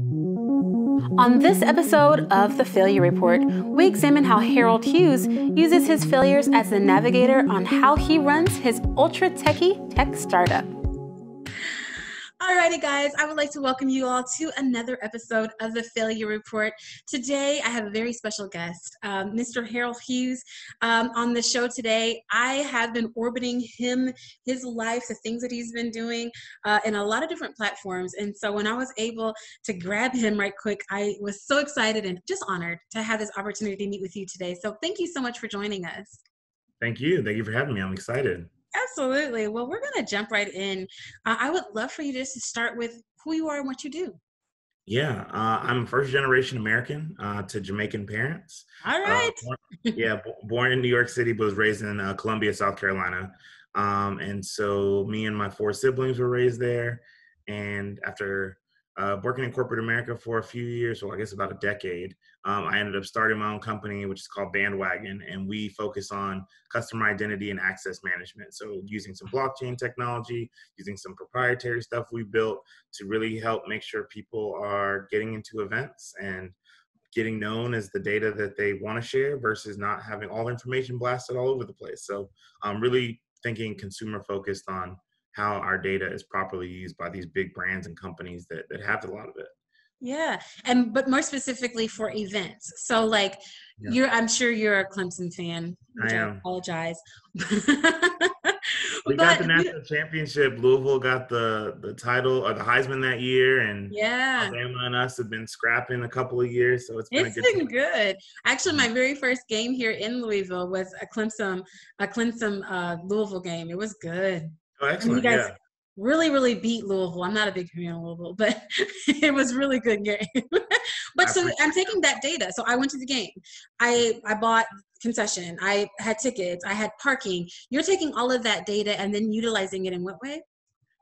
On this episode of The Failure Report, we examine how Harold Hughes uses his failures as the navigator on how he runs his ultra-techie tech startup. Alrighty, guys, I would like to welcome you all to another episode of The Failure Report. Today, I have a very special guest, Mr. Harold Hughes. On the show today, I have been orbiting him, his life, the things that he's been doing in a lot of different platforms. And so when I was able to grab him right quick, I was so excited and just honored to have this opportunity to meet with you today. So thank you so much for joining us. Thank you. Thank you for having me. I'm excited. Absolutely. Well, we're going to jump right in. I would love for you just to start with who you are and what you do. Yeah, I'm first generation American to Jamaican parents. All right. Born in New York City, but was raised in Columbia, South Carolina. And so me and my four siblings were raised there. And after working in corporate America for a few years, well, I guess about a decade, I ended up starting my own company, which is called BANDWAGON, and we focus on customer identity and access management. So using some blockchain technology, using some proprietary stuff we built to really help make sure people are getting into events and getting known as the data that they want to share versus not having all information blasted all over the place. So I'm really thinking consumer focused on how our data is properly used by these big brands and companies that have a lot of it. Yeah. But more specifically for events. So like I'm sure you're a Clemson fan, which I I am. apologize. We got the national championship. Louisville got the title or the Heisman that year, and yeah, Alabama and us have been scrapping a couple of years, so it's been good. Actually, my very first game here in Louisville was a Clemson Louisville game. It was good. Oh, I mean, you excellent! guys Yeah, really, really beat Louisville. I'm not a big fan of Louisville, but it was really good game. But so I'm taking that data. So I went to the game. I bought concession. I had tickets. I had parking. You're taking all of that data and then utilizing it in what way?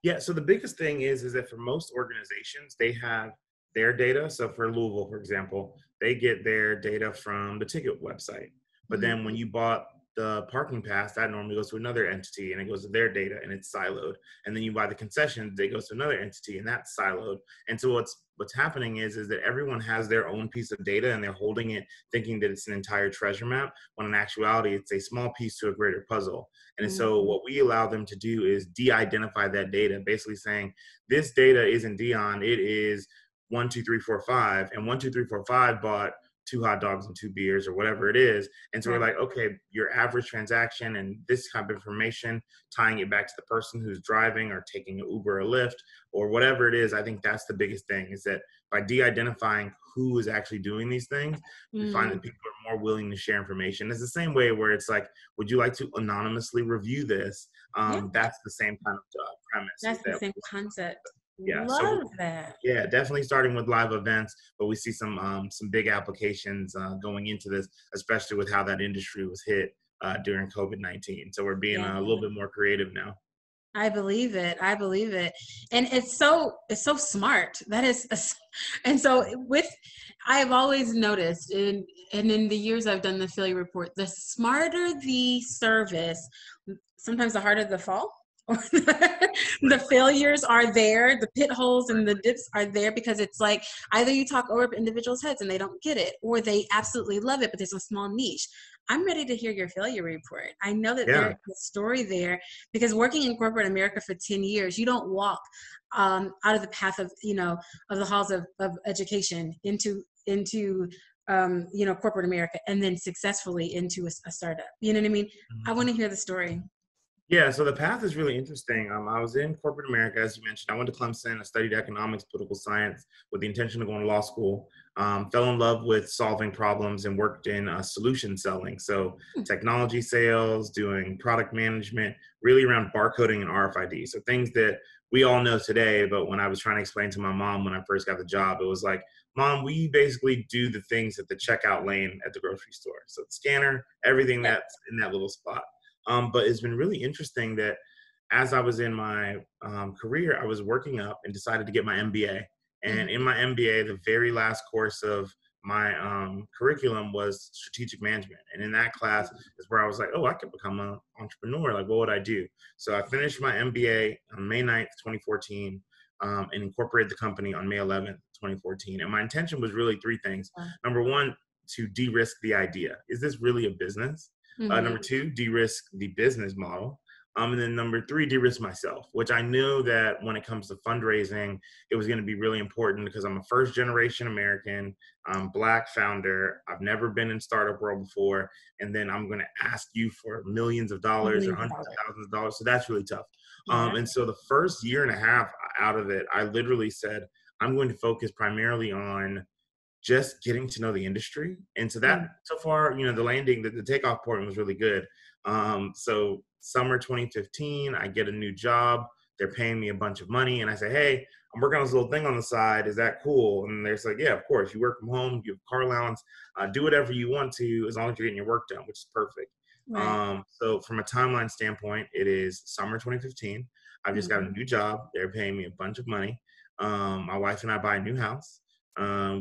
Yeah, so the biggest thing is that for most organizations, they have their data. So for Louisville, for example, they get their data from the ticket website. But then when you bought the parking pass, that normally goes to another entity and it goes to their data and it's siloed. And then you buy the concessions, it goes to another entity and that's siloed. And so what's happening is that everyone has their own piece of data and they're holding it thinking that it's an entire treasure map, when in actuality it's a small piece to a greater puzzle. And so what we allow them to do is de-identify that data, basically saying this data isn't Deon, it is 1, 2, 3, 4, 5, and 1, 2, 3, 4, 5 bought 2 hot dogs and 2 beers or whatever it is. And so we're like, okay, your average transaction and this type of information, tying it back to the person who's driving or taking an Uber or Lyft or whatever it is. I think that's the biggest thing, is that by de-identifying who is actually doing these things, we find that people are more willing to share information. It's the same way where it's like, would you like to anonymously review this? That's the same kind of premise. That's the same concept. Yeah, Love that. Yeah, definitely starting with live events, but we see some big applications going into this, especially with how that industry was hit during COVID-19. So we're being a little bit more creative now. I believe it. I believe it. And it's so smart. That is, and so I've always noticed and in the years I've done the failure report, the smarter the service, sometimes the harder the fall. The failures are there, the pit holes and the dips are there, because it's like either you talk over individuals' heads and they don't get it, or they absolutely love it, but there's a small niche. I'm ready to hear your failure report. I know that there's a story there, because working in corporate America for 10 years, you don't walk out of the path of, of the halls of education into corporate America and then successfully into a startup. You know what I mean? I want to hear the story. Yeah, so the path is really interesting. I was in corporate America, as you mentioned. I went to Clemson. I studied economics, political science with the intention of going to law school. Fell in love with solving problems and worked in solution selling. So technology sales, doing product management, really around barcoding and RFID. So things that we all know today, but when I was trying to explain to my mom when I first got the job, it was like, Mom, we basically do the things at the checkout lane at the grocery store. So the scanner, everything that's in that little spot. But it's been really interesting that as I was in my career, I was working up and decided to get my MBA. And in my MBA, the very last course of my curriculum was strategic management. And in that class is where I was like, oh, I could become an entrepreneur. Like, what would I do? So I finished my MBA on May 9th, 2014, and incorporated the company on May 11th, 2014. And my intention was really three things. Wow. Number one, to de-risk the idea. Is this really a business? Number two, de-risk the business model. And then number three, de-risk myself, which I knew that when it comes to fundraising, it was going to be really important because I'm a first generation American, I'm Black founder. I've never been in startup world before. And then I'm going to ask you for millions of dollars or hundreds of thousands of dollars. So that's really tough. Yeah. And so the first year and a half out of it, I literally said, I'm going to focus primarily on just getting to know the industry. And so that so far, the landing, the takeoff point was really good. So summer 2015, I get a new job. They're paying me a bunch of money. And I say, hey, I'm working on this little thing on the side. Is that cool? And they're like, yeah, of course. You work from home, you have car allowance, do whatever you want to, as long as you're getting your work done, which is perfect. Right. So from a timeline standpoint, it is summer 2015. I've just got a new job. They're paying me a bunch of money. My wife and I buy a new house.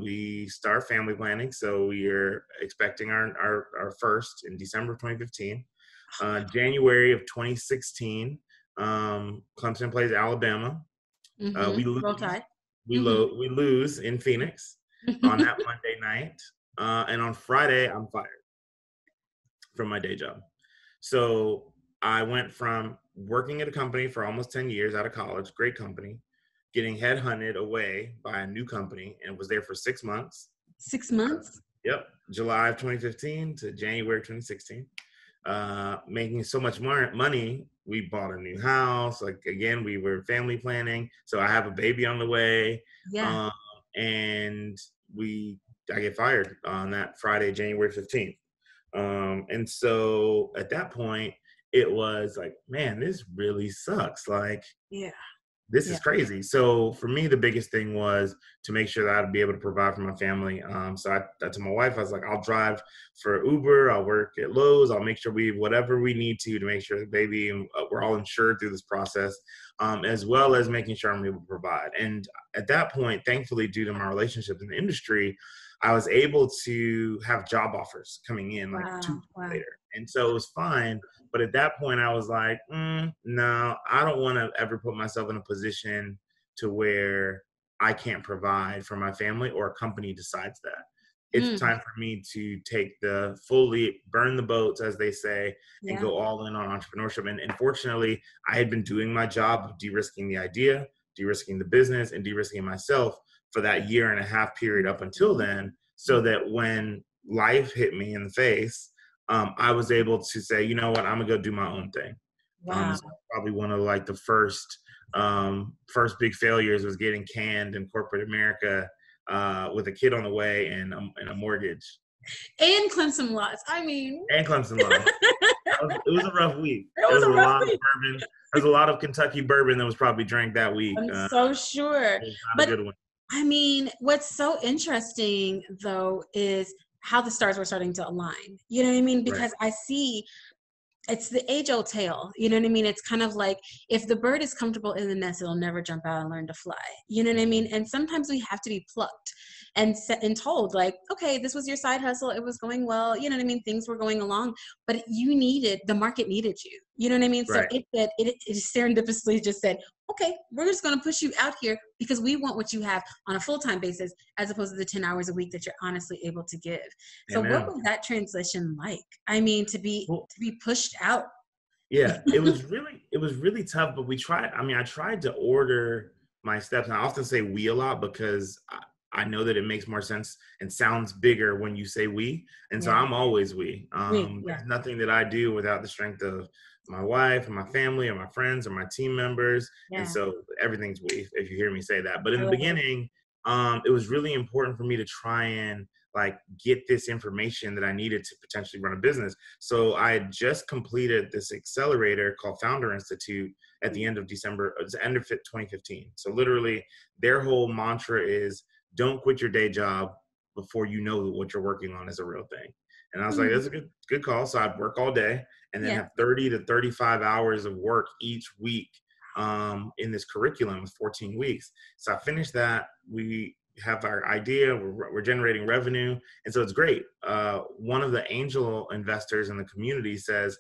We start family planning. So we are expecting our first in December 2015. January of 2016, Clemson plays Alabama. We lose. Roll Tide. We lose in Phoenix on that Monday night. And on Friday, I'm fired from my day job. So I went from working at a company for almost 10 years out of college, great company, getting headhunted away by a new company, and was there for 6 months. 6 months? Yep. July of 2015 to January 2016. Making so much more money. We bought a new house. Like, again, we were family planning. So I have a baby on the way. Yeah. And I get fired on that Friday, January 15th. And so at that point, it was like, man, this really sucks. Like, yeah. This is crazy. So for me, the biggest thing was to make sure that I'd be able to provide for my family. So I told my wife, I was like, I'll drive for Uber. I'll work at Lowe's. I'll make sure we whatever we need to make sure the baby and we're all insured through this process, as well as making sure I'm able to provide. And at that point, thankfully, due to my relationships in the industry, I was able to have job offers coming in like 2 weeks later. And so it was fine. But at that point, I was like, no, I don't want to ever put myself in a position to where I can't provide for my family or a company decides that. It's time for me to take burn the boats, as they say, and go all in on entrepreneurship. And fortunately, I had been doing my job of de-risking the idea, de-risking the business, and de-risking myself for that year and a half period up until then, so that when life hit me in the face, I was able to say, you know what, I'm gonna go do my own thing. Wow. So probably one of like the first big failures was getting canned in corporate America with a kid on the way and a mortgage. And Clemson lost. I mean. And Clemson lost. It was a rough week. It was a rough week. Bourbon. There's a lot of Kentucky bourbon that was probably drank that week. I'm so sure. But a good one. I mean, what's so interesting though is how the stars were starting to align. You know what I mean? Because I see it's the age-old tale. You know what I mean? It's kind of like if the bird is comfortable in the nest, it'll never jump out and learn to fly. You know what I mean? And sometimes we have to be plucked and told like, okay, this was your side hustle. It was going well. You know what I mean? Things were going along, but the market needed you. You know what I mean? So it serendipitously just said, okay, we're just going to push you out here because we want what you have on a full-time basis, as opposed to the 10 hours a week that you're honestly able to give. So what was that transition like? I mean, to be pushed out. Yeah, it was really tough, but I tried to order my steps. And I often say we a lot because I know that it makes more sense and sounds bigger when you say we. And so I'm always we. There's nothing that I do without the strength of my wife and my family or my friends or my team members. And so everything's we, if you hear me say that. But in the beginning, it was really important for me to try and like get this information that I needed to potentially run a business. So I had just completed this accelerator called Founder Institute at the end of 2015. So literally their whole mantra is don't quit your day job before you know that what you're working on is a real thing. And I was like, that's a good call. So I'd work all day and then have 30 to 35 hours of work each week in this curriculum of 14 weeks. So I finished that. We have our idea. We're generating revenue. And so it's great. One of the angel investors in the community says,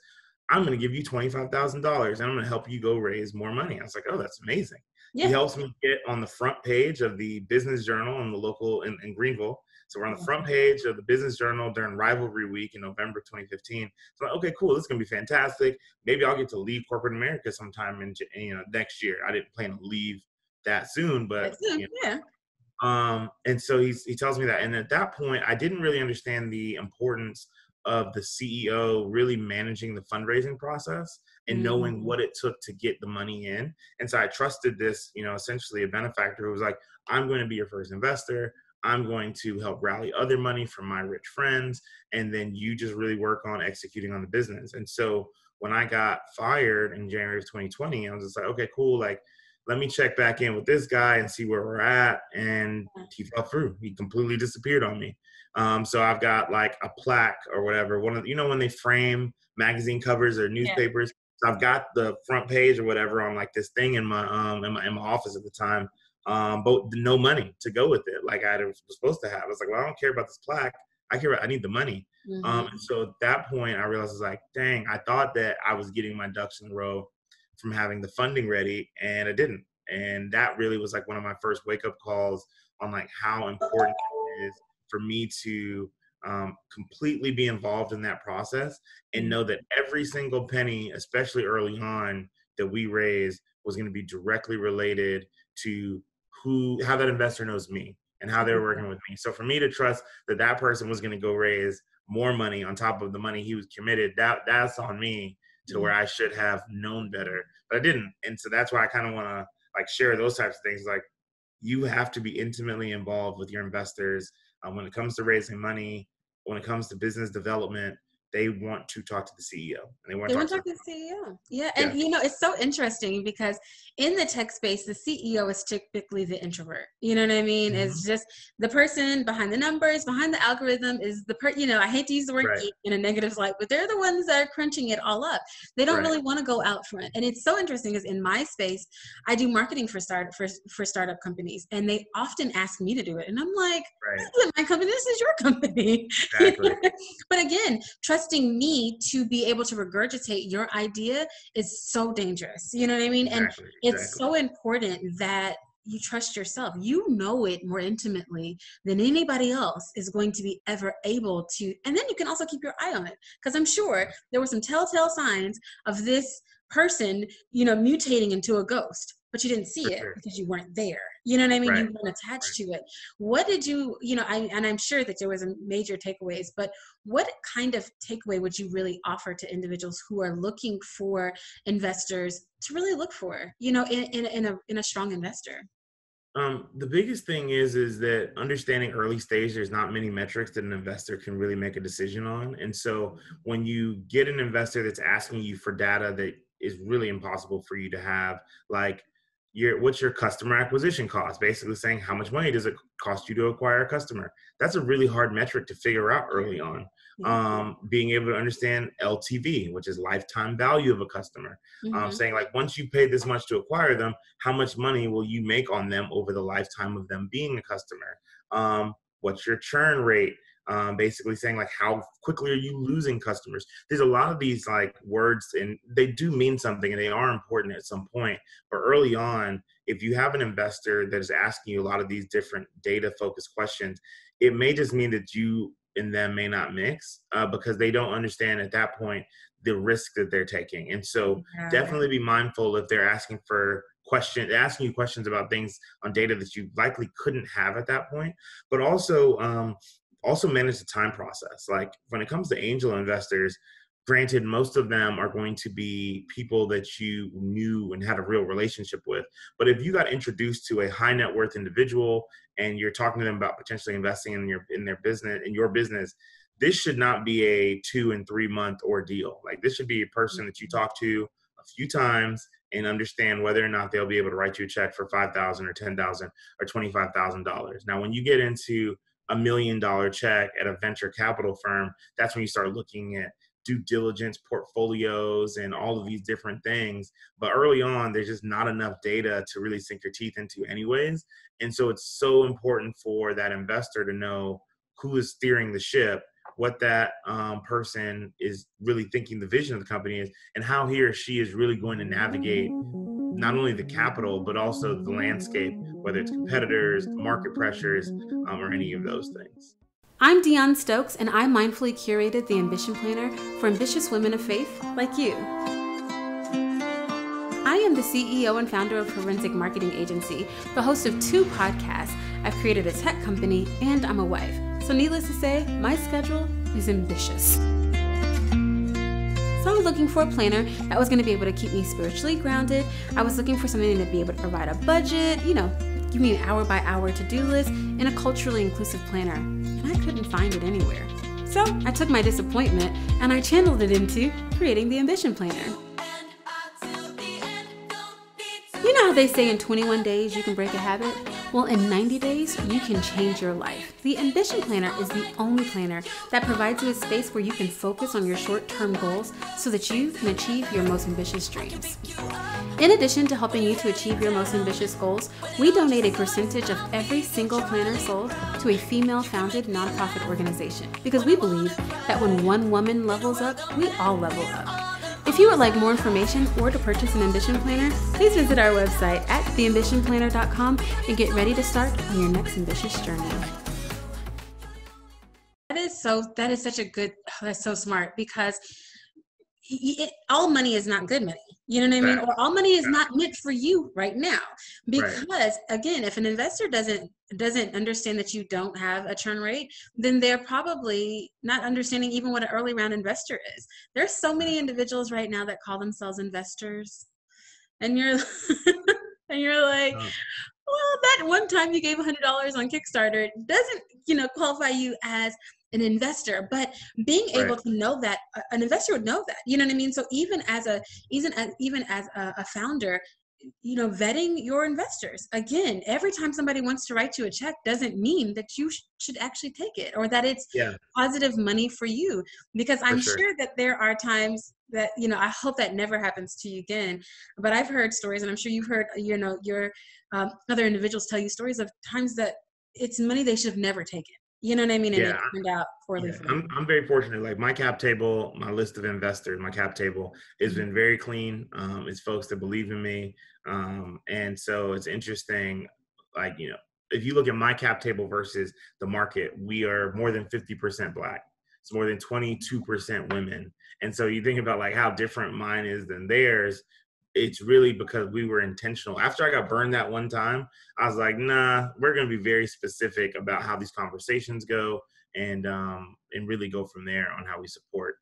I'm going to give you $25,000 and I'm going to help you go raise more money. I was like, oh, that's amazing. He Yeah. helps me get on the front page of the Business Journal in the local in Greenville. So we're on the front page of the Business Journal during Rivalry Week in November 2015. So I'm like, okay, cool, this is gonna be fantastic. Maybe I'll get to leave corporate America sometime in next year. I didn't plan to leave that soon, but That's it. Yeah. and so he tells me that. And at that point, I didn't really understand the importance of the CEO really managing the fundraising process and knowing Mhm. what it took to get the money in. And so I trusted this, essentially a benefactor who was like, I'm going to be your first investor. I'm going to help rally other money from my rich friends. And then you just really work on executing on the business. And so when I got fired in January of 2020, I was just like, okay, cool. Like, let me check back in with this guy and see where we're at. And he fell through. He completely disappeared on me. So I've got like a plaque or whatever. One of when they frame magazine covers or Yeah. newspapers. So I've got the front page or whatever on like this thing in my office at the time. But no money to go with it. Like I was supposed to have. I was like, well, I don't care about this plaque. I need the money. And Mhm. so at that point, I realized I was like, dang, I thought that I was getting my ducks in a row from having the funding ready, and I didn't. And that really was like one of my first wake up calls on like how important it is for me to completely be involved in that process and Mhm. know that every single penny, especially early on, that we raised was going to be directly related to how that investor knows me and how they're working with me. So for me to trust that that person was going to go raise more money on top of the money he was committed, that's on me to where Mhm. I should have known better, but I didn't. And so that's why I kind of want to like share those types of things. Like you have to be intimately involved with your investors when it comes to raising money, when it comes to business development. They want to talk to the CEO and they want They to want talk to to talk to the CEO. Yeah. yeah. And it's so interesting because in the tech space, the CEO is typically the introvert. You know what I mean? Mm-hmm. It's just the person behind the numbers, behind the algorithm is I hate to use the word Right, geek in a negative light, but they're the ones that are crunching it all up. They don't right, really want to go out front. And it's so interesting because in my space, I do marketing for startup companies, and they often ask me to do it. And I'm like, right, this isn't my company, this is your company. exactly, But again, trusting me to be able to regurgitate your idea is so dangerous. You know what I mean? And exactly, it's exactly. so important that you trust yourself. You know it more intimately than anybody else is going to be ever able to. And then you can also keep your eye on it. Because I'm sure there were some telltale signs of this person, mutating into a ghost, but you didn't For see it sure. because you weren't there. You know what I mean? Right, You weren't attached right. to it. What did and I'm sure that there was a major takeaways, but what kind of takeaway would you really offer to individuals who are looking for investors to really look for, in a strong investor? The biggest thing is that understanding early stage, there's not many metrics that an investor can really make a decision on. And so when you get an investor that's asking you for data that is really impossible for you to have, like what's your customer acquisition cost? Basically saying how much money does it cost you to acquire a customer? That's a really hard metric to figure out early on. Yeah. Being able to understand LTV, which is lifetime value of a customer. Mm-hmm. Saying like once you pay this much to acquire them, how much money will you make on them over the lifetime of them being a customer? What's your churn rate? Basically saying like how quickly are you losing customers? There's a lot of these like words and they do mean something and they are important at some point. But early on, if you have an investor that is asking you a lot of these different data focused questions, it may just mean that you and them may not mix because they don't understand at that point the risk that they're taking. And so Yeah. definitely be mindful if they're asking you questions about things on data that you likely couldn't have at that point, but also manage the time process. Like when it comes to angel investors, granted, most of them are going to be people that you knew and had a real relationship with. But if you got introduced to a high net worth individual and you're talking to them about potentially investing in your business, this should not be a 2 and 3 month ordeal. Like this should be a person that you talk to a few times and understand whether or not they'll be able to write you a check for 5,000 or 10,000 or $25,000. Now, when you get into $1 million check at a venture capital firm, that's when you start looking at due diligence portfolios and all of these different things. But early on, there's just not enough data to really sink your teeth into anyways. And so it's so important for that investor to know who is steering the ship, what that person is really thinking the vision of the company is, and how he or she is really going to navigate not only the capital, but also the landscape, whether it's competitors, market pressures, or any of those things. I'm Deon Stokes, and I mindfully curated the Ambition Planner for ambitious women of faith like you. I am the CEO and founder of Forensic Marketing Agency, the host of 2 podcasts. I've created a tech company, and I'm a wife. So needless to say, my schedule is ambitious. So I was looking for a planner that was going to be able to keep me spiritually grounded. I was looking for something to be able to provide a budget, give me an hour-by-hour to-do list, and a culturally inclusive planner. And I couldn't find it anywhere. So I took my disappointment and I channeled it into creating the Ambition Planner. You know how they say in 21 days you can break a habit? Well, in 90 days, you can change your life. The Ambition Planner is the only planner that provides you a space where you can focus on your short-term goals so that you can achieve your most ambitious dreams. In addition to helping you to achieve your most ambitious goals, we donate a percentage of every single planner sold to a female-founded nonprofit organization because we believe that when one woman levels up, we all level up. If you would like more information or to purchase an Ambition Planner, please visit our website at theambitionplanner.com and get ready to start on your next ambitious journey. That is such a good, that's so smart because all money is not good money. You know what I mean? Or all money is not meant for you right now. Because again, if an investor doesn't understand that you don't have a churn rate, then they're probably not understanding even what an early round investor is. There's so many individuals right now that call themselves investors. And you're like, well, that one time you gave $100 on Kickstarter doesn't, qualify you as an investor, but being able to know that an investor would know that, you know what I mean? So even as a founder, vetting your investors. Again, every time somebody wants to write you a check doesn't mean that you should actually take it or that it's positive money for you, because I'm sure that there are times that, I hope that never happens to you again, but I've heard stories, and I'm sure you've heard, your other individuals tell you stories of times that it's money they should have never taken. You know what I mean? And it turned out poorly for them. I'm very fortunate. Like my cap table, my list of investors, my cap table has been very clean. It's folks that believe in me. And so it's interesting, like, if you look at my cap table versus the market, we are more than 50% Black. It's more than 22% women. And so you think about like how different mine is than theirs. It's really because we were intentional. After I got burned that one time, I was like, nah, we're going to be very specific about how these conversations go and really go from there on how we support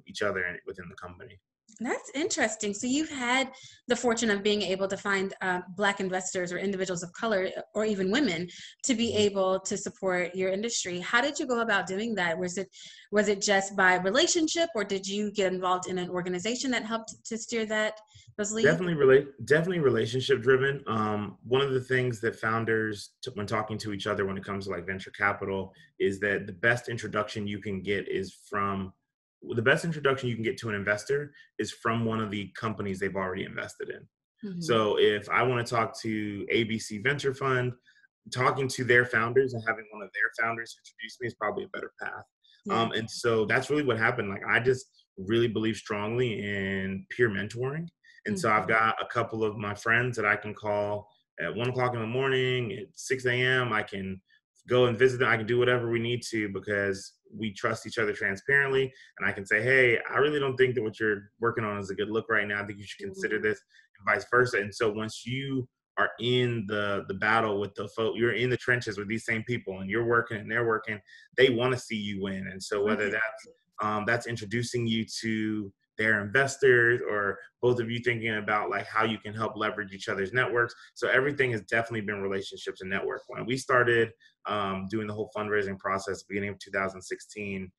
each other within the company. That's interesting. So you've had the fortune of being able to find Black investors or individuals of color or even women to be able to support your industry. How did you go about doing that? Was it just by relationship, or did you get involved in an organization that helped to steer those leads? Definitely relationship driven. One of the things that founders, when talking to each other when it comes to like venture capital, is that the best introduction you can get to an investor is from one of the companies they've already invested in. Mm-hmm. So if I want to talk to ABC Venture Fund, talking to their founders and having one of their founders introduce me is probably a better path. Yeah. And so that's really what happened. Like I just really believe strongly in peer mentoring. And so I've got a couple of my friends that I can call at 1:00 in the morning, at 6 a.m. I can go and visit them. I can do whatever we need to because we trust each other transparently. And I can say, hey, I really don't think that what you're working on is a good look right now. I think you should consider this, and vice versa. And so once you are in the battle with the folk, you're in the trenches with these same people and you're working and they're working, they want to see you win. And so whether that's introducing you to their investors or both of you thinking about like how you can help leverage each other's networks. So everything has definitely been relationships and network. When we started doing the whole fundraising process beginning of 2016,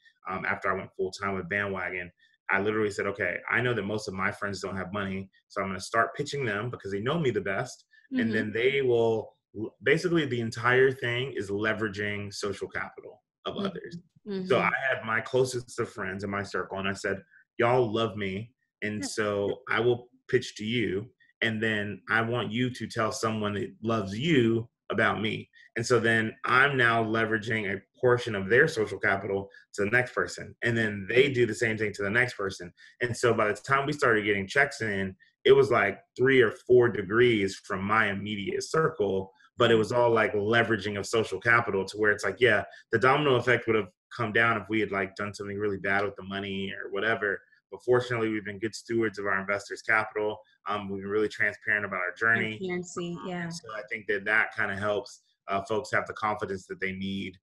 after I went full time with Bandwagon, I literally said, okay, I know that most of my friends don't have money, so I'm going to start pitching them because they know me the best. Mm-hmm. And then they will, basically the entire thing is leveraging social capital of others. Mm-hmm. So I had my closest of friends in my circle and I said, y'all love me. And so I will pitch to you. And then I want you to tell someone that loves you about me. And so then I'm now leveraging a portion of their social capital to the next person. And then they do the same thing to the next person. And so by the time we started getting checks in, it was like 3 or 4 degrees from my immediate circle, but it was all like leveraging of social capital to where it's like, yeah, the domino effect would have come down if we had like done something really bad with the money or whatever. But fortunately, we've been good stewards of our investors' capital. We've been really transparent about our journey. Transparency, yeah. So I think that that kind of helps folks have the confidence that they need,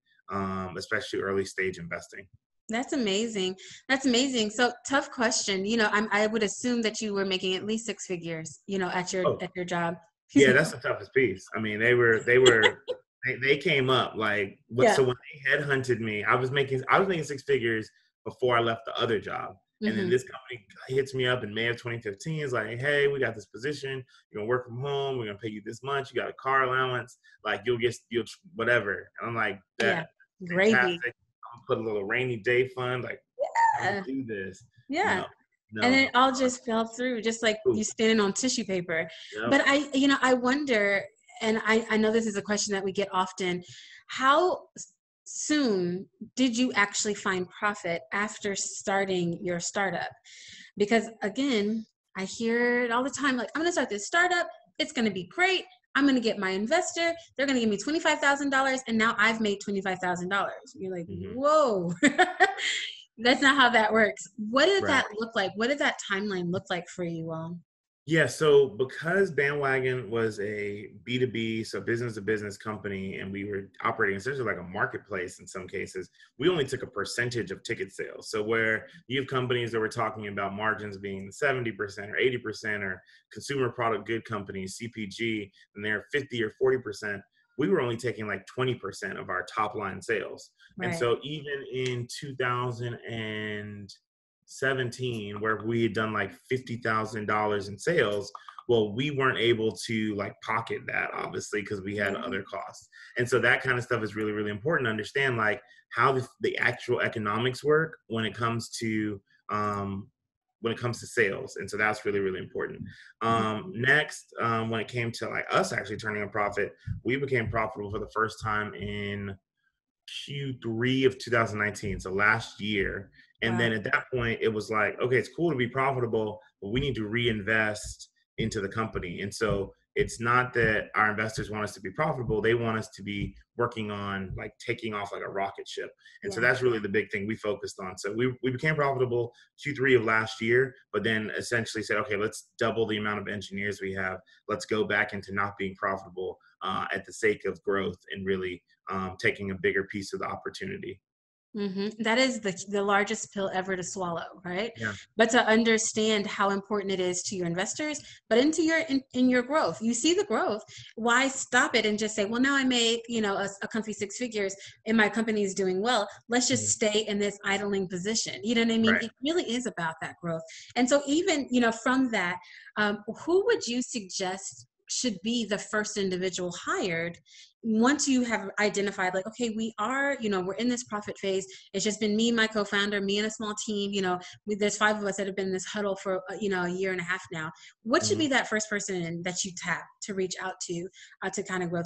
especially early stage investing. That's amazing. That's amazing. So tough question. I would assume that you were making at least 6 figures, at Oh, your job. yeah, that's the toughest piece. I mean, they came up like what. Yeah. So when they headhunted me, I was making 6 figures before I left the other job. And then Mm-hmm. this company hits me up in May of 2015. It's like, hey, we got this position. You're gonna work from home. We're gonna pay you this much. You got a car allowance. Like you'll whatever. And I'm like, Yeah. that Gravy. fantastic. I'm gonna put a little rainy day fund. Like, I'm gonna Yeah. do this. Yeah. No, And no. it all just fell through, just like Ooh, you standing on tissue paper. yep. But I wonder, and I know this is a question that we get often, how soon did you actually find profit after starting your startup? Because again, I hear it all the time, like, I'm going to start this startup. It's going to be great. I'm going to get my investor. They're going to give me $25,000. And now I've made $25,000. You're like, Hmm. whoa. That's not how that works. What did Right. that look like? What did that timeline look like for you all? Yeah, so because Bandwagon was a B2B, so business to business company, and we were operating essentially like a marketplace in some cases, we only took a percentage of ticket sales. So where you have companies that were talking about margins being 70% or 80%, or consumer product good companies, CPG, and they're 50 or 40%, we were only taking like 20% of our top line sales. And Right. so even in 2017, where we had done like $50,000 in sales, well, we weren't able to like pocket that obviously because we had Yeah. other costs. And so that kind of stuff is really, really important to understand, like how the actual economics work when it comes to sales. And so that's really, really important. Next, when it came to like us actually turning a profit, we became profitable for the first time in Q3 of 2019, so last year. And Wow. then at that point, it was like, okay, it's cool to be profitable, but we need to reinvest into the company. And so it's not that our investors want us to be profitable, they want us to be working on like taking off like a rocket ship. And so Yeah. that's really the big thing we focused on. So we became profitable Q3 of last year, but then essentially said, okay, let's double the amount of engineers we have. Let's go back into not being profitable at the sake of growth and really taking a bigger piece of the opportunity. That is the largest pill ever to swallow, right? Yeah. But to understand how important it is to your investors, but in your growth, you see the growth. Why stop it and just say, well, now I made a comfy 6 figures and my company is doing well. Let's just Mhm. stay in this idling position. You know what I mean? Right. It really is about that growth. And so even from that, who would you suggest should be the first individual hired once you have identified, like, okay, we're in this profit phase. It's just been me, my co-founder, me and a small team. There's 5 of us that have been in this huddle for a year and a half now. What should Mhm. be that first person that you tap to reach out to kind of grow?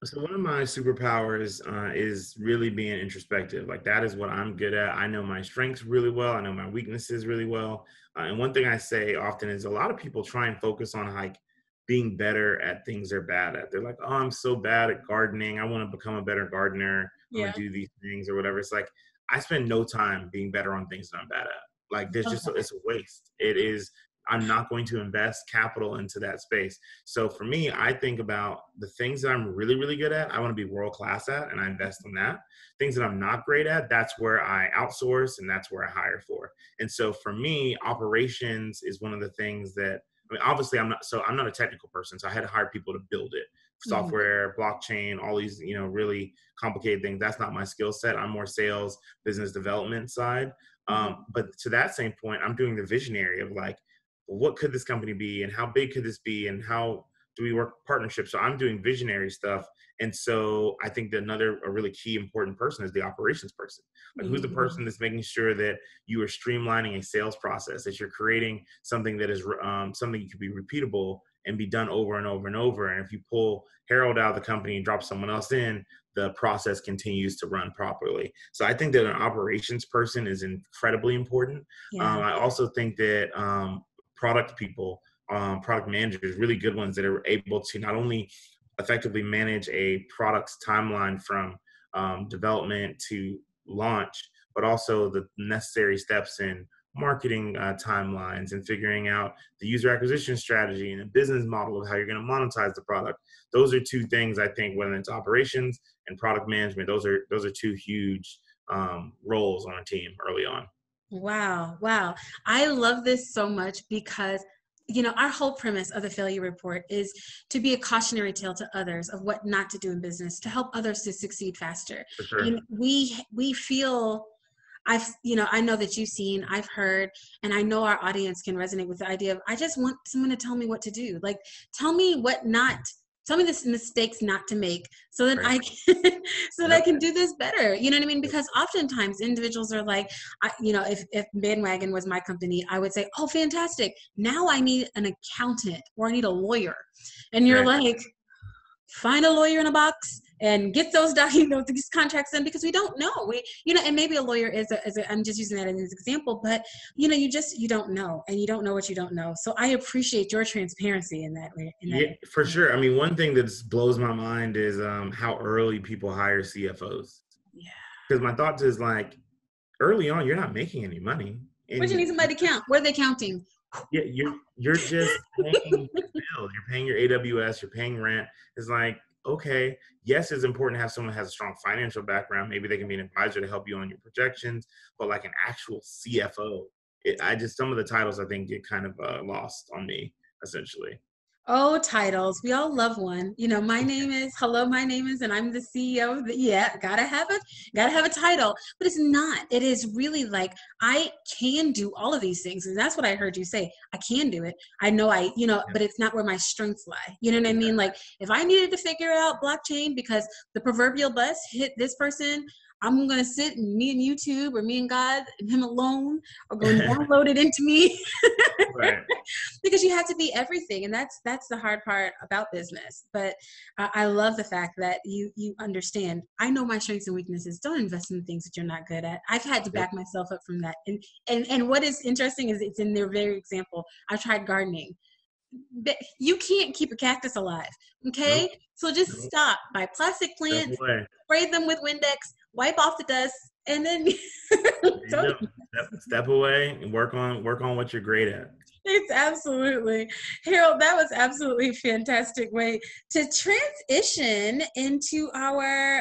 So one of my superpowers is really being introspective. Like that is what I'm good at. I know my strengths really well. I know my weaknesses really well. And one thing I say often is a lot of people try and focus on like being better at things they're bad at. They're like, oh, I'm so bad at gardening. I want to become a better gardener. I'm gonna Yeah. do these things or whatever. It's like I spend no time being better on things that I'm bad at. Like it's a waste. It is. I'm not going to invest capital into that space. So for me, I think about the things that I'm really, really good at, I want to be world class at, and I invest in that. Things that I'm not great at, that's where I outsource and that's where I hire for. And so for me, operations is one of the things that, I mean, obviously I'm not a technical person. So I had to hire people to build it. Mhm. Software, blockchain, all these, really complicated things. That's not my skill set. I'm more sales, business development side. Mhm. But to that same point, I'm doing the visionary of like, what could this company be and how big could this be and how do we work partnerships. So I'm doing visionary stuff. And so I think that a really key important person is the operations person. Like who's the Mhm. person that's making sure that you are streamlining a sales process, that you're creating something that is something that could be repeatable and be done over and over and over. And if you pull Harold out of the company and drop someone else in, the process continues to run properly. So I think that an operations person is incredibly important. Yeah. I also think that product people, product managers, really good ones that are able to not only effectively manage a product's timeline from development to launch, but also the necessary steps in marketing timelines and figuring out the user acquisition strategy and the business model of how you're going to monetize the product. Those are two things I think, whether it's operations and product management, those are two huge roles on a team early on. Wow. Wow. I love this so much because, you know, our whole premise of the failure report is to be a cautionary tale to others of what not to do in business, to help others to succeed faster. For sure. And we feel, I know that you've seen, I've heard, and I know our audience can resonate with the idea of, I just want someone to tell me what to do. Like, tell me the mistakes not to make so that Right. I can, so that I can do this better. You know what I mean? Because oftentimes individuals are like, if Bandwagon was my company, I would say, oh, fantastic. Now I need an accountant or I need a lawyer. And you're Right. like, find a lawyer in a box and get those documents, these contracts in, because we don't know. And maybe a lawyer I'm just using that as an example, but you don't know, and you don't know what you don't know. So I appreciate your transparency in that way. Yeah, for sure. I mean, one thing that blows my mind is how early people hire CFOs. Yeah. Because my thoughts is like, early on, you're not making any money, What you and need somebody to count? Where are they counting? yeah, you're just paying bills. You're paying your AWS. You're paying rent. It's like, okay, yes, it's important to have someone who has a strong financial background. Maybe they can be an advisor to help you on your projections. But like an actual CFO, some of the titles I think get kind of lost on me, essentially. Oh, titles. We all love one. My name is, and I'm the CEO of gotta have a title. But it's not. It is really like, I can do all of these things. And that's what I heard you say. I can do it. I know but it's not where my strengths lie. You know what I mean? Like, if I needed to figure out blockchain because the proverbial bus hit this person, I'm going to sit and me and YouTube, or me and God and him alone are going to download it into me. Right. Because you have to be everything, and that's the hard part about business. But I love the fact that you understand. I know my strengths and weaknesses. Don't invest in things that you're not good at. I've had to back myself up from that. And what is interesting is it's in their very example. I've tried gardening. You can't keep a cactus alive. Okay, Nope. so just stop. Buy plastic Step plants, away. spray them with Windex, wipe off the dust, and then don't. Step away and work on what you're great at. It's absolutely, Harold, that was absolutely fantastic way to transition into our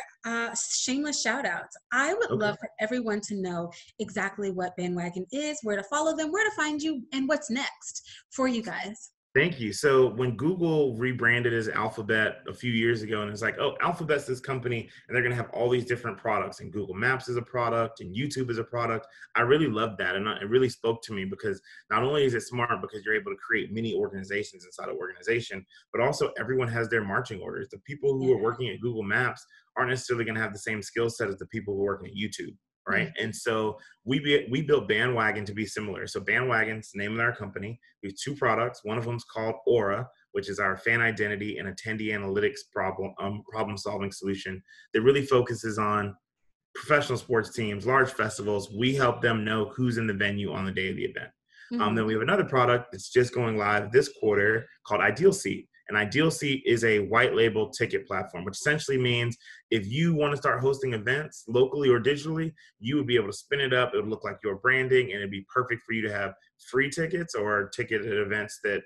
shameless shout outs. I would love for everyone to know exactly what Bandwagon is, where to follow them, where to find you, and what's next for you guys. Thank you. So when Google rebranded as Alphabet a few year's ago, and it's like, oh, Alphabet's this company, and they're going to have all these different products, and Google Maps is a product, and YouTube is a product. I really loved that, and it really spoke to me, because not only is it smart because you're able to create mini organizations inside of organization, but also everyone has their marching orders. The people who are working at Google Maps aren't necessarily going to have the same skill set as the people who are working at YouTube. Right. Mm-hmm. And so we built Bandwagon to be similar. So Bandwagon's the name of our company. We have two products. One of them is called Aura, which is our fan identity and attendee analytics problem solving solution that really focuses on professional sports teams, large festivals. We help them know who's in the venue on the day of the event. Mm-hmm. Then we have another product that's just going live this quarter called Ideal Seat. And Ideal Seat is a white label ticket platform, which essentially means if you want to start hosting events locally or digitally, you would be able to spin it up. It would look like your branding, and it'd be perfect for you to have free tickets or ticketed events that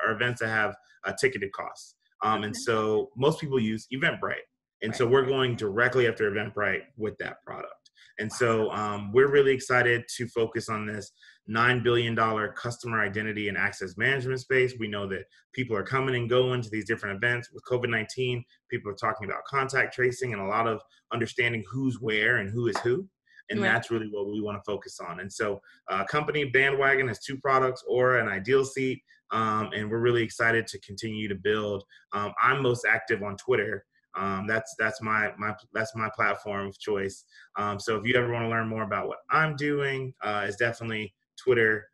are events that have ticketed costs. And so most people use Eventbrite. And so we're going directly after Eventbrite with that product. And so we're really excited to focus on this $9 billion customer identity and access management space. We know that people are coming and going to these different events. With COVID-19, people are talking about contact tracing and a lot of understanding who's where and who is who. And that's really what we want to focus on. And so company Bandwagon has two products, Aura and Ideal Seat. And we're really excited to continue to build. I'm most active on Twitter. That's my platform of choice. So if you ever want to learn more about what I'm doing, it's definitely Twitter,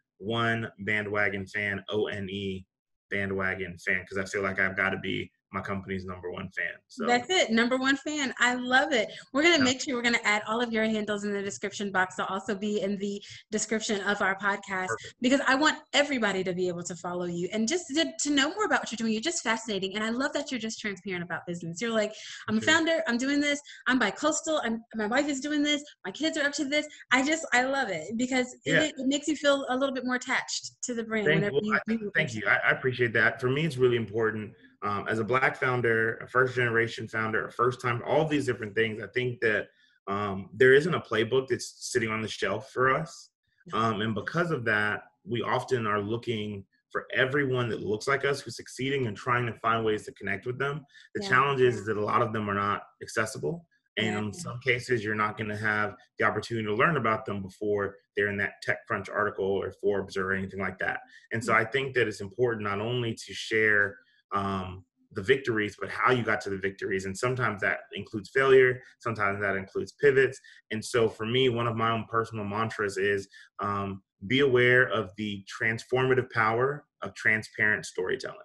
Bandwagon Fan, ONE Bandwagon Fan, because I feel like I've got to be my company's number one fan. So that's it. Number one fan. I love it. We're going to make sure we're going to add all of your handles in the description box. They'll also be in the description of our podcast, because I want everybody to be able to follow you and just to know more about what you're doing. You're just fascinating. And I love that you're just transparent about business. You're like, I'm a founder. I'm doing this. I'm bi-coastal. My wife is doing this. My kids are up to this. I love it, because it makes you feel a little bit more attached to the brand. Thank you. I appreciate that. For me, it's really important. As a Black founder, a first generation founder, a first time, all these different things, I think that there isn't a playbook that's sitting on the shelf for us. And because of that, we often are looking for everyone that looks like us who's succeeding and trying to find ways to connect with them. The challenge is that a lot of them are not accessible. And in some cases, you're not going to have the opportunity to learn about them before they're in that TechCrunch article or Forbes or anything like that. And so I think that it's important not only to share the victories, but how you got to the victories. And sometimes that includes failure. Sometimes that includes pivots. And so for me, one of my own personal mantras is be aware of the transformative power of transparent storytelling.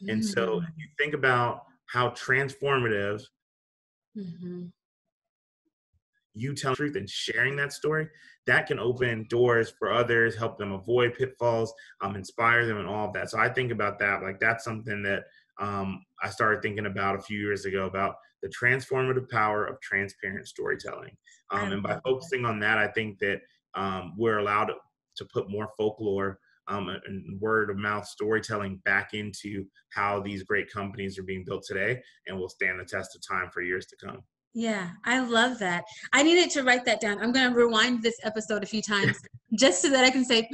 And so if you think about how transformative you telling the truth and sharing that story, that can open doors for others, help them avoid pitfalls, inspire them, and all of that. So I think about that. Like, that's something that I started thinking about a few years ago, about the transformative power of transparent storytelling. And by focusing on that, I think that we're allowed to put more folklore and word of mouth storytelling back into how these great companies are being built today, and will stand the test of time for years to come. Yeah, I love that. I needed to write that down. I'm going to rewind this episode a few times just so that I can say,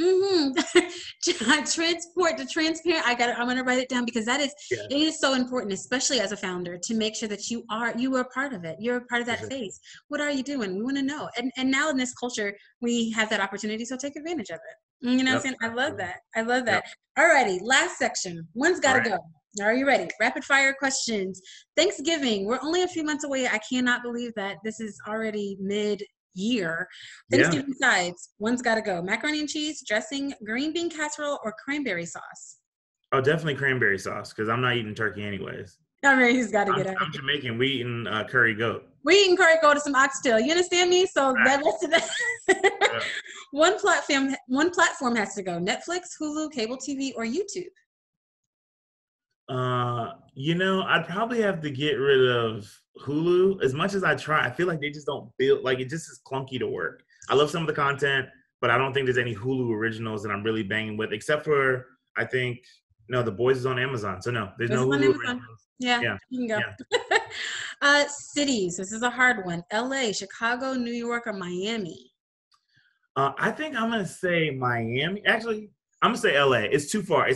transport to transparent. I'm going to write it down, because it is so important, especially as a founder, to make sure that you are part of it. You're a part of that phase. What are you doing? We want to know. And now in this culture, we have that opportunity. So take advantage of it. You know what I'm saying? I love that. I love that. All righty. Last section. One's got to go. Are you ready? Rapid fire questions. Thanksgiving. We're only a few months away. I cannot believe that this is already mid-year. Thanksgiving sides. One's got to go. Macaroni and cheese, dressing, green bean casserole, or cranberry sauce? Oh, definitely cranberry sauce, because I'm not eating turkey anyways. I mean, he's got to get out. I'm Jamaican. We eating curry goat. We eating curry goat to some oxtail. You understand me? So that rest of that. One platform has to go. Netflix, Hulu, cable TV, or YouTube? I'd probably have to get rid of Hulu. As much as I try, I feel like they just don't build, like, it just is clunky to work. I love some of the content, but I don't think there's any Hulu originals that I'm really banging with, except for, I think, The Boys is on Amazon. So no, there's no Hulu originals. Yeah, you can go. Yeah. Cities. This is a hard one. LA, Chicago, New York, or Miami? I think I'm going to say Miami. Actually, I'm gonna say LA. It's too far.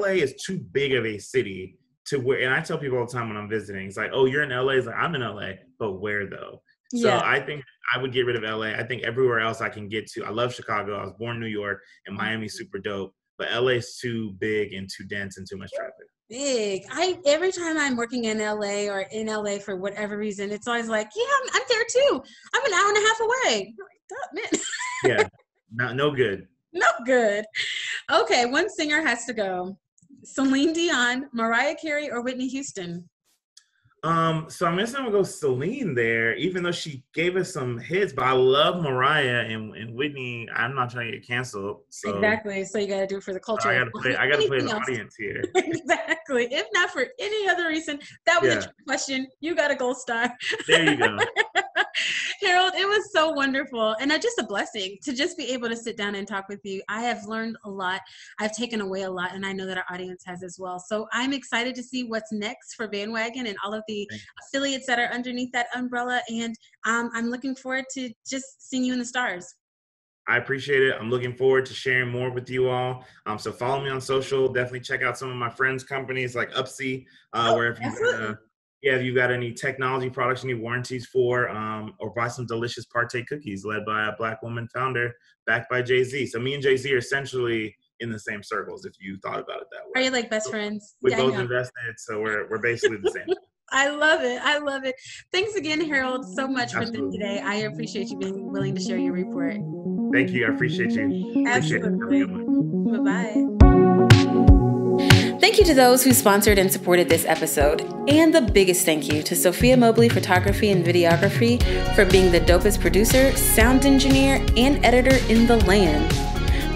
LA is too big of a city to where, and I tell people all the time when I'm visiting, it's like, oh, you're in LA. It's like, I'm in LA, but where though? So I think I would get rid of LA. I think everywhere else I can get to. I love Chicago. I was born in New York, and Miami's super dope, but LA is too big and too dense and too much traffic. Big. Every time I'm working in LA or in LA for whatever reason, it's always like, I'm there too. I'm an hour and a half away. Yeah, no good. No good. Okay, one singer has to go. Celine Dion, Mariah Carey, or Whitney Houston? So I'm gonna go Celine there, even though she gave us some hits. But I love Mariah and Whitney. I'm not trying to get canceled. So. Exactly. So you got to do it for the culture. I gotta play the audience here. Exactly. If not for any other reason, that was a trick question. You got a gold star. There you go. Harold, it was so wonderful, and just a blessing to just be able to sit down and talk with you. I have learned a lot. I've taken away a lot, and I know that our audience has as well. So I'm excited to see what's next for Bandwagon and all of the affiliates that are underneath that umbrella, and I'm looking forward to just seeing you in the stars. I appreciate it. I'm looking forward to sharing more with you all. So follow me on social. Definitely check out some of my friends' companies like Upsy, where if you've got any technology products you need warranties for, or buy some delicious Partey cookies led by a Black woman founder backed by Jay-Z. So me and Jay-Z are essentially in the same circles, if you thought about it that way. Are you like best friends? We both invested, so we're basically the same. I love it. I love it. Thanks again, Harold, so much for today. I appreciate you being willing to share your report. Thank you. I appreciate you. Absolutely. Bye-bye. Bye-bye. Thank you to those who sponsored and supported this episode. And the biggest thank you to Sophia Mobley Photography and Videography for being the dopest producer, sound engineer, and editor in the land.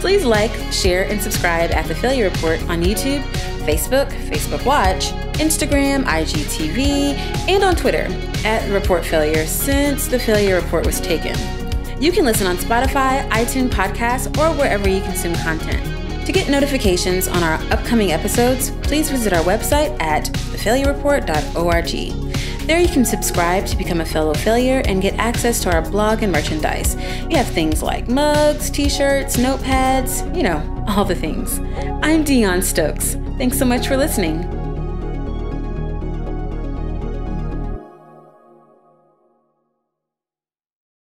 Please like, share, and subscribe at The Failure Report on YouTube, Facebook, Facebook Watch, Instagram, IGTV, and on Twitter at Report Failure since The Failure Report was taken. You can listen on Spotify, iTunes Podcasts, or wherever you consume content. To get notifications on our upcoming episodes, please visit our website at thefailurereport.org. There you can subscribe to become a fellow failure and get access to our blog and merchandise. We have things like mugs, t-shirts, notepads, all the things. I'm Deon Stokes. Thanks so much for listening.